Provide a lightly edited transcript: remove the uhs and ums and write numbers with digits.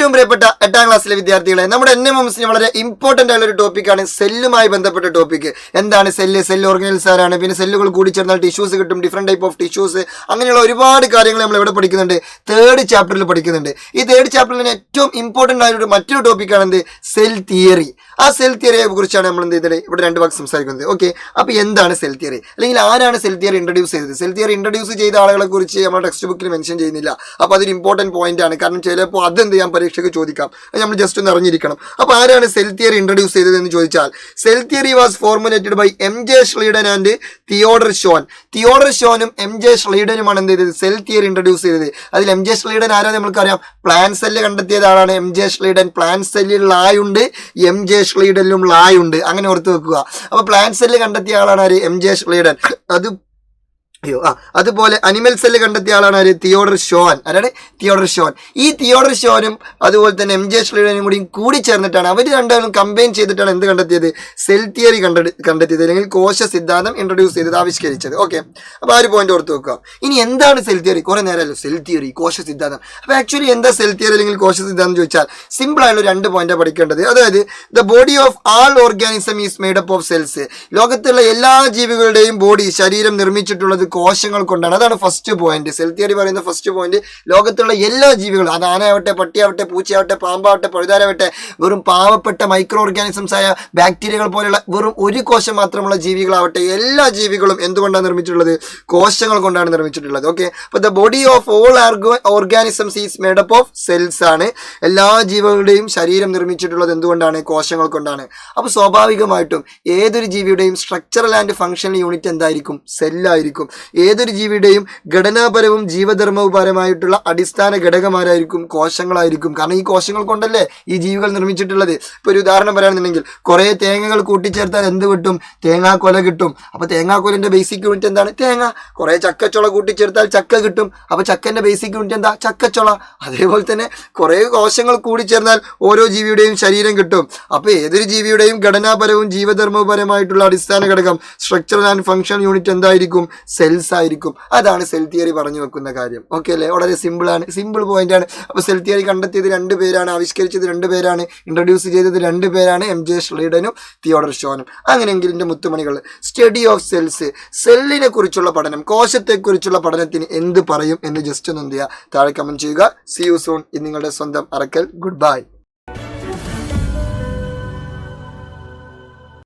ഏറ്റവും പ്രിയപ്പെട്ട 8ാം ക്ലാസ്സിലെ വിദ്യാർത്ഥികളെ, നമ്മുടെ NMMSന് വളരെ ഇമ്പോർട്ടന്റ് ആയ ഒരു ടോപ്പിക്കാണ് സെല്ലുമായി ബന്ധപ്പെട്ട ടോപ്പിക്. എന്താണ് സെല്ല്? സെല്ല് ഓർഗനൽസ് ആരാണ്? പിന്നെ സെല്ലുകൾ കൂടി ചേർന്നാൽ ടിഷ്യൂസ് കിട്ടും, ഡിഫറെന്റ് ടൈപ്പ് ഓഫ് ടിഷ്യൂസ്, അങ്ങനെയുള്ള ഒരുപാട് കാര്യങ്ങൾ നമ്മൾ ഇവിടെ പഠിക്കുന്നുണ്ട്. 3rd ചാപ്റ്ററിൽ പഠിക്കുന്നുണ്ട്. ഈ 3rd ചാപ്റ്ററിൽ ഏറ്റവും ഇമ്പോർട്ടന്റ് ആയ മറ്റൊരു ടോപ്പിക്കാണ് എന്ത്? Cell theory. ആ സെൽ തിയറിയെ കുറിച്ചാണ് നമ്മൾ എന്ത് ചെയ്തത് ഇവിടെ 2 വാക്ക് സംസാരിക്കുന്നത്. ഓക്കെ, അപ്പൊ എന്താണ് സെൽ തിയറി, അല്ലെങ്കിൽ ആരാണ് സെൽ തിയറി ഇൻട്രൊഡ്യൂസ് ചെയ്തത്? സെൽ തിയറി ഇൻട്രൊഡ്യൂസ് ചെയ്ത ആളുകളെ കുറിച്ച് നമ്മുടെ ടെക്സ്റ്റ് ബുക്കിൽ മെൻഷൻ ചെയ്യുന്നില്ല. അപ്പൊ അതൊരു ഇമ്പോർട്ടന്റ് പോയിന്റ് ആണ്. കാരണം ചിലപ്പോൾ അതെന്ത് ചെയ്യാൻ പരീക്ഷയ്ക്ക് ചോദിക്കാം, അത് നമ്മൾ ജസ്റ്റ് ഒന്ന് അറിഞ്ഞിരിക്കണം. അപ്പൊ ആരാണ് സെൽ തിയറി ഇൻട്രൊഡ്യൂസ് ചെയ്തത് എന്ന് ചോദിച്ചാൽ, cell theory was formulated by MJ Schleiden and Theodor Schwann. Theodor ഷോനും MJ Schleidenനുമാണ് എന്ത് ചെയ്തത്? സെൽ തിയറി ഇൻട്രൊഡ്യൂസ് ചെയ്തത്. അതിൽ MJ Schleiden ആരാ നമ്മൾക്കറിയാം? പ്ലാൻ സെല്ല് കണ്ടെത്തിയത് ആളാണ് MJ Schleiden. പ്ലാൻ സെല്ലിൽ ലായുണ്ട്, MJ Schleidenലും ലായുണ്ട്, അങ്ങനെ ഓർത്ത് വെക്കുക. അപ്പൊ പ്ലാൻ സെല്ല് കണ്ടെത്തിയ ആളാണ് ആര്? MJ Schleiden. അതുപോലെ അനിമൽ സെല്ല് കണ്ടെത്തിയ ആളാണ് ആര്? തിയോഡർ ഷോൻ. ആരാണ്? തിയോഡർ ഷോൻ. ഈ തിയോഡർ ഷോനും അതുപോലെ തന്നെ MJ Schleidenനും കൂടി ചേർന്നിട്ടാണ്, അവർ രണ്ടാളും കമ്പൈൻ ചെയ്തിട്ടാണ് എന്ത് കണ്ടെത്തിയത്? സെൽ തിയറി കണ്ടെത്തിയത്, അല്ലെങ്കിൽ കോശ സിദ്ധാന്തം ഇൻട്രൊഡ്യൂസ് ചെയ്തത്, ആവിഷ്കരിച്ചത്. ഓക്കെ, അപ്പൊ ആ ഒരു പോയിന്റ് ഓർത്ത് വെക്കുക. ഇനി എന്താണ് സെൽ തിയറി? കുറെ നേരമല്ലോ സെൽ തിയറി, കോശ സിദ്ധാന്തം. അപ്പൊ ആക്ച്വലി എന്താ സെൽ തിയറി അല്ലെങ്കിൽ കോശ സിദ്ധാന്തം ചോദിച്ചാൽ സിമ്പിൾ ആയുള്ള 2 പോയിന്റാണ് പഠിക്കേണ്ടത്. അതായത് the body of all organism is made up of cells. ലോകത്തുള്ള എല്ലാ ജീവികളുടെയും ബോഡി, ശരീരം നിർമ്മിച്ചിട്ടുള്ളത് കോശങ്ങൾ കൊണ്ടാണ്. അതാണ് ഫസ്റ്റ് പോയിന്റ്. സെൽ തിയറി പറയുന്ന ഫസ്റ്റ് പോയിന്റ്, ലോകത്തുള്ള എല്ലാ ജീവികളും, അത് ആനയാവട്ടെ, പട്ടിയാവട്ടെ, പൂച്ചയാവട്ടെ, പാമ്പാവട്ടെ, പഴുതാരാവട്ടെ, വെറും പാവപ്പെട്ട മൈക്രോ ഓർഗാനിസംസ് ആയ ബാക്ടീരിയകൾ പോലെയുള്ള വെറും ഒരു കോശം മാത്രമുള്ള ജീവികളാവട്ടെ, എല്ലാ ജീവികളും എന്തുകൊണ്ടാണ് നിർമ്മിച്ചിട്ടുള്ളത്? കോശങ്ങൾ കൊണ്ടാണ് നിർമ്മിച്ചിട്ടുള്ളത്. ഓക്കെ, അപ്പൊ the body of all organisms is made up of cells ആണ്. എല്ലാ ജീവികളുടെയും ശരീരം നിർമ്മിച്ചിട്ടുള്ളത് എന്തുകൊണ്ടാണ്? കോശങ്ങൾ കൊണ്ടാണ്. അപ്പൊ സ്വാഭാവികമായിട്ടും ഏതൊരു ജീവിയുടെയും സ്ട്രക്ചറൽ ആൻഡ് ഫങ്ഷണൽ യൂണിറ്റ് എന്തായിരിക്കും? സെല്ലായിരിക്കും. ഏതൊരു ജീവിയുടെയും ഘടനാപരവും ജീവധർമ്മപരമായിട്ടുള്ള അടിസ്ഥാന ഘടകമാരായിരിക്കും? കോശങ്ങളായിരിക്കും. കാരണം ഈ കോശങ്ങൾ കൊണ്ടല്ലേ ഈ ജീവികൾ നിർമ്മിച്ചിട്ടുള്ളത്. ഇപ്പൊ ഒരു ഉദാഹരണം പറയുകയാണെന്നുണ്ടെങ്കിൽ, കുറെ തേങ്ങകൾ കൂട്ടിച്ചേർത്താൽ എന്ത് കിട്ടും? തേങ്ങാക്കൊല കിട്ടും. അപ്പൊ തേങ്ങാക്കൊലിന്റെ ബേസിക് യൂണിറ്റ് എന്താണ്? തേങ്ങ. കുറെ ചക്കച്ചൊള കൂട്ടിച്ചേർത്താൽ ചക്ക കിട്ടും. അപ്പൊ ചക്കന്റെ ബേസിക് യൂണിറ്റ് എന്താ? ചക്കച്ചൊള. അതേപോലെ തന്നെ കുറെ കോശങ്ങൾ കൂടിച്ചേർന്നാൽ ഓരോ ജീവിയുടെയും ശരീരം കിട്ടും. അപ്പൊ ഏതൊരു ജീവിയുടെയും ഘടനാപരവും ജീവധർമ്മപരമായിട്ടുള്ള അടിസ്ഥാന ഘടകം, സ്ട്രക്ചറൽ ആൻഡ് ഫങ്ഷണൽ യൂണിറ്റ് എന്തായിരിക്കും? സെൽസ് ആയിരിക്കും. അതാണ് സെൽ തിയറി പറഞ്ഞു വെക്കുന്ന കാര്യം. ഓക്കെ അല്ലേ? വളരെ സിമ്പിൾ ആണ്, സിമ്പിൾ പോയിന്റ് ആണ്. അപ്പൊ സെൽ തിയറി കണ്ടെത്തിയത് 2 പേരാണ്, ആവിഷ്കരിച്ചത് 2 പേരാണ്, ഇൻട്രൊഡ്യൂസ് ചെയ്തത് 2 പേരാണ്, MJ Schleidenനും തിയോഡർ ഷോനും. അങ്ങനെയെങ്കിൽ എന്റെ മുത്തുമണികൾ, സ്റ്റഡി ഓഫ് സെൽസ്, സെല്ലിനെ കുറിച്ചുള്ള പഠനം, കോശത്തെ കുറിച്ചുള്ള പഠനത്തിന് എന്ത് പറയും എന്ന് ജസ്റ്റ് ഒന്ന് എന്ത് ചെയ്യുക, താഴെ കമന്റ് ചെയ്യുക. See you soon. ഇത് നിങ്ങളുടെ സ്വന്തം അറക്കൽ. Good bye.